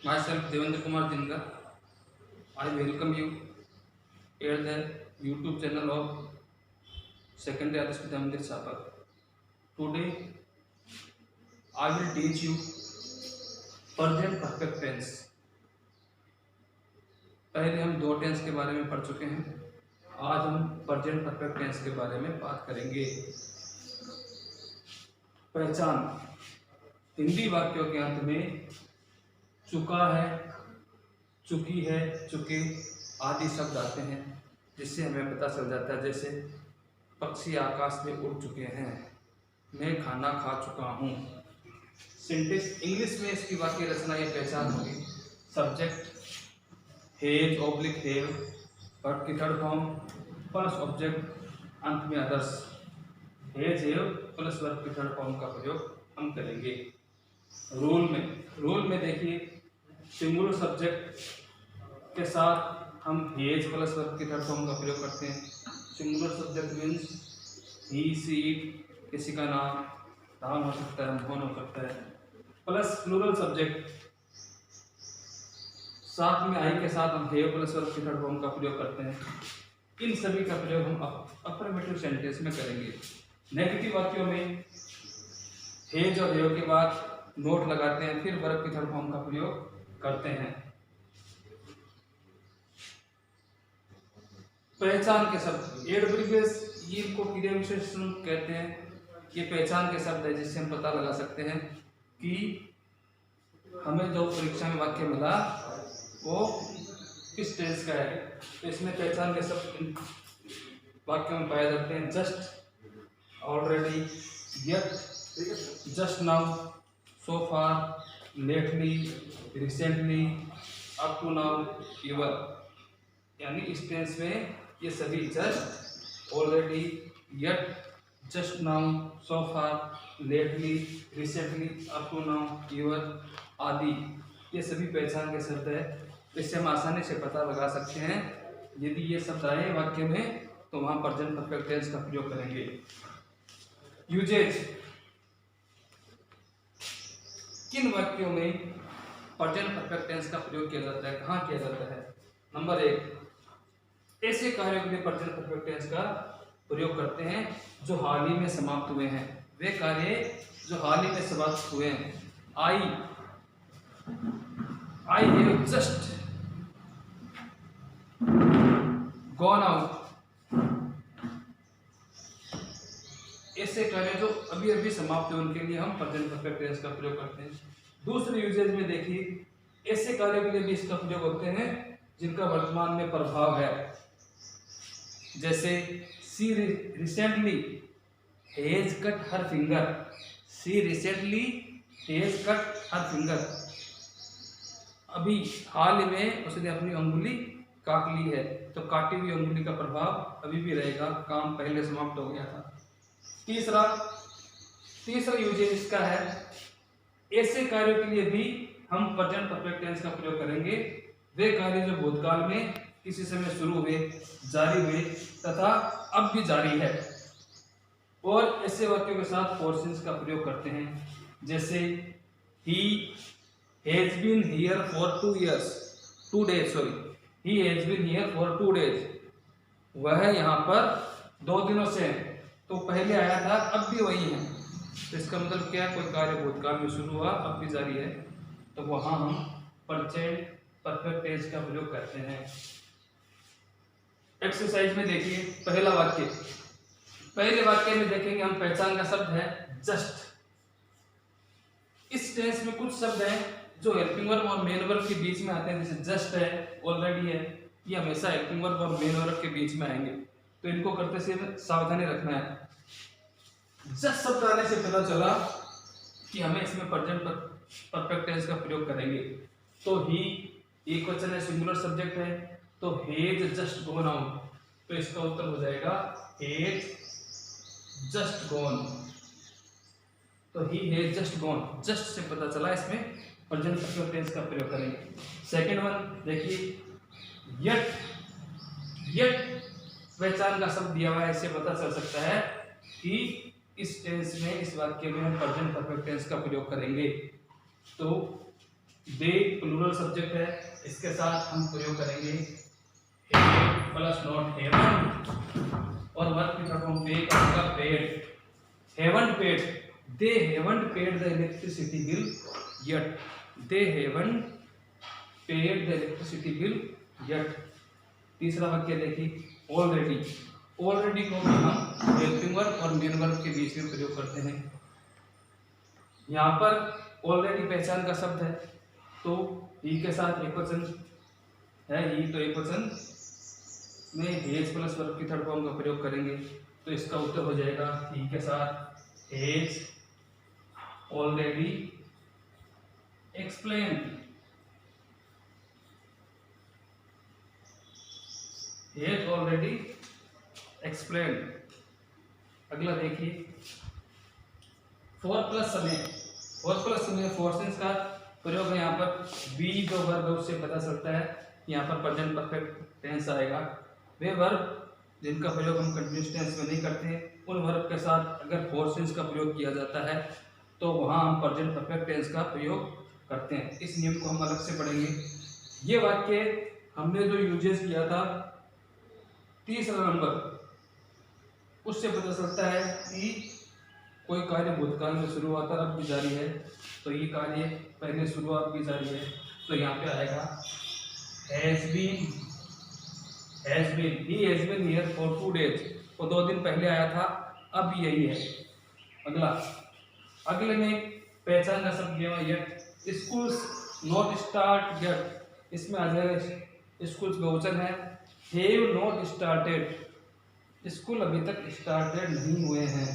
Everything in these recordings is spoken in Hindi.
Myself Devendra Kumar Dingar. I welcome you at the YouTube channel of Secondary Adarsh Vidya Mandir Sapar. Today I will teach you present perfect tense. पहले हम दो टेंस के बारे में पढ़ चुके हैं। आज हम प्रेजेंट परफेक्ट टेंस के बारे में बात करेंगे। पहचान, हिंदी वाक्यों के अंत में चुका है, चुकी है, चुके आदि शब्द आते हैं, जिससे हमें पता चल जाता है। जैसे पक्षी आकाश में उड़ चुके हैं, मैं खाना खा चुका हूँ। सिंटेक्स इंग्लिश में इसकी वाक्य रचना या पहचान होगी। Subject has oblique have, verb की थर्ड फॉर्म प्लस ऑब्जेक्ट, अंत में others. Has have plus verb की थर्ड फॉर्म का प्रयोग हम करेंगे। रूल में देखिए, सिंगुलर सब्जेक्ट के साथ हम हैज प्लस वर्ब की थर्ड फॉर्म का प्रयोग करते हैं। Singular subject means he, she, it, किसी का नाम, नाउन हो सकता है, नोन हो सकता है। प्लस प्लूरल सब्जेक्ट, साथ में आई के साथ हम हैव प्लस वर्ब की थर्ड फॉर्म का प्रयोग करते हैं। इन सभी का प्रयोग हम अफर्मेटिव सेंटेंस में करेंगे। नेगेटिव वाक्यों में हैज और हैव के बाद नोट लगाते हैं, फिर वर्ब की थर्ड फॉर्म का प्रयोग करते हैं। पहचान के शब्द एडवर्बियस, ये इनको क्रिया विशेषण कहते हैं। ये पहचान के शब्द है जिससे हम पता लगा सकते हैं कि हमें जो परीक्षा में वाक्य मिला वो किस टेंस का है। तो इसमें पहचान के शब्द वाक्यों में पाए जाते हैं। Just, already, yet, just now, so far, lately, recently, up to now, ever. यानी इस टेंस में ये सभी just, already, yet, just now, so far, lately, recently, up to now, ever आदि ये सभी पहचान के शब्द है। इससे हम आसानी से पता लगा सकते हैं यदि ये शब्द आए वाक्य में तो वहां प्रेजेंट परफेक्ट टेंस का प्रयोग करेंगे। यूजेज, किन वाक्यों में प्रेजेंट परफेक्ट टेंस का प्रयोग किया जाता है, कहाँ किया जाता है। नंबर 1, ऐसे कार्यों के लिए प्रेजेंट परफेक्ट टेंस का प्रयोग करते हैं जो हाल ही में समाप्त हुए हैं। वे कार्य जो हाल ही में समाप्त हुए हैं। I have just gone out। ऐसे कार्य जो अभी अभी समाप्त हुए उनके लिए हम प्रेजेंट परफेक्ट टेंस का प्रयोग करते हैं। दूसरे यूजेज में देखिए, ऐसे कार्यों के लिए भी इसका प्रयोग होते हैं जिनका वर्तमान में प्रभाव है। जैसे she recently has cut her finger, she recently has cut her finger. अभी हाल ही में उसने अपनी अंगुली काट ली है, तो काटी हुई अंगुली का प्रभाव अभी भी रहेगा, काम पहले समाप्त हो गया था। तीसरा यूजेज इसका है, ऐसे कार्यों के लिए भी हम प्रेजेंट परफेक्ट टेंस का प्रयोग करेंगे वे कार्य जो भूतकाल में किसी समय शुरू हुए, जारी हुए तथा अब भी जारी है। और ऐसे वाक्यों के साथ फोर सिंस का प्रयोग करते हैं। जैसे ही has been here for 2 days, he has been here for 2 days। वह यहाँ पर 2 दिनों से है, तो पहले आया था, अब भी वही है। तो इसका मतलब क्या है, कोई कार्य भूतकाल में शुरू हुआ, अब भी जारी है, तो वहाँ हम प्रेजेंट परफेक्ट टेंस का प्रयोग करते हैं। एक्सरसाइज में देखिए, पहले वाक्य में देखेंगे हम पहचान का शब्द है जस्ट। इस टेंस में कुछ शब्द हैं जो हेल्पिंग वर्ब और मेन वर्ब के बीच में आते हैं। जैसे जस्ट है, ऑलरेडी है, ये हमेशा हेल्पिंग वर्ब और मेन वर्ब के बीच में आएंगे, तो इनको करते से सावधानी रखना है। जस्ट शब्द आने से पता चला कि हमें इसमें प्रेजेंट परफेक्ट टेंस का प्रयोग करेंगे। तो ही एक वचन है, सिंगुलर सब्जेक्ट है, तो हैज जस्ट गॉन आउट, तो इसका उत्तर हो जाएगा हैज जस्ट गॉन। तो he has just gone, just से पता चला इसमें प्रेजेंट परफेक्ट टेंस का प्रयोग करेंगे। सेकंड वन देखिए, येट पहचान का शब्द दिया हुआ है, इससे पता चल सकता है कि इस टेंस में, इस वाक्य में हम प्रेजेंट परफेक्ट टेंस का प्रयोग करेंगे। तो दे प्लूरल सब्जेक्ट है, इसके साथ हम प्रयोग करेंगे प्लस नॉट हेवन, और वर्ब की तरफ हम पे करेंगे paid, haven paid, they haven paid the electricity bill yet, they haven paid the electricity bill yet. तीसरा वाक्य देखिए ऑलरेडी, ऑलरेडी को भी हम हेल्पिंग वर्ब और मेन वर्ब के बीच में प्रयोग करते हैं। यहाँ पर ऑलरेडी पहचान का शब्द है, तो ही के साथ एक वचन है, ही तो एक वचन में हेज प्लस वर्ब की थर्ड फॉर्म का प्रयोग करेंगे, तो इसका उत्तर हो जाएगा ही के साथ hedge already explain, hedge already explain. अगला देखिए फोर प्लस समय, फोर प्लस समय फोर्सेंस का प्रयोग है। यहाँ पर बी जो वर्ब है उससे पता चलता है, यहाँ पर प्रेजेंट परफेक्ट टेंस आएगा। वे वर्ब जिनका प्रयोग हम कंटिन्यूस टेंस में नहीं करते, उन वर्ब के साथ अगर फोर्सेंस का प्रयोग किया जाता है तो वहाँ हम प्रेजेंट परफेक्ट टेंस का प्रयोग करते हैं। इस नियम को हम अलग से पढ़ेंगे। ये वाक्य हमने जो यूजेस किया था तीसरा नंबर, उससे पता चलता है कि कोई कार्य भूतकाल में शुरू हुआ था अब भी जारी है, तो ये कार्य पहले शुरुआत भी जारी है, तो यहाँ पे आएगा has been, has been, he has been here for 2 days, वो 2 दिन पहले आया था, अब यही है। अगला, अगले में पहचान का शब्द दिया yet, schools not start yet, इसमें आ जाएगा स्कूल्स बहुवचन है, हैव नॉट स्टार्टेड, स्कूल अभी तक स्टार्टेड नहीं हुए हैं,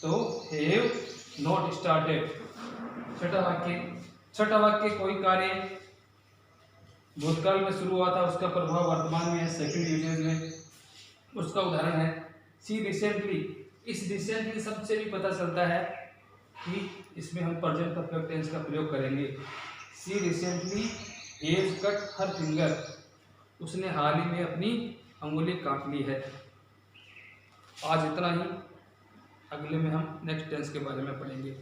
तो हैव नॉट स्टार्टेड। छठा वाक्य कोई कार्य भूतकाल में शुरू हुआ था, उसका प्रभाव वर्तमान में है, सेकंड यूजेस में, उसका उदाहरण है सी रिसेंटली। इस रिसेंटली शब्द से भी पता चलता है कि इसमें हम प्रेजेंट परफेक्ट टेंस का प्रयोग करेंगे। She recently has cut her finger, उसने हाल ही में अपनी अंगुली काट ली है। आज इतना ही, अगले में हम नेक्स्ट टेंस के बारे में पढ़ेंगे।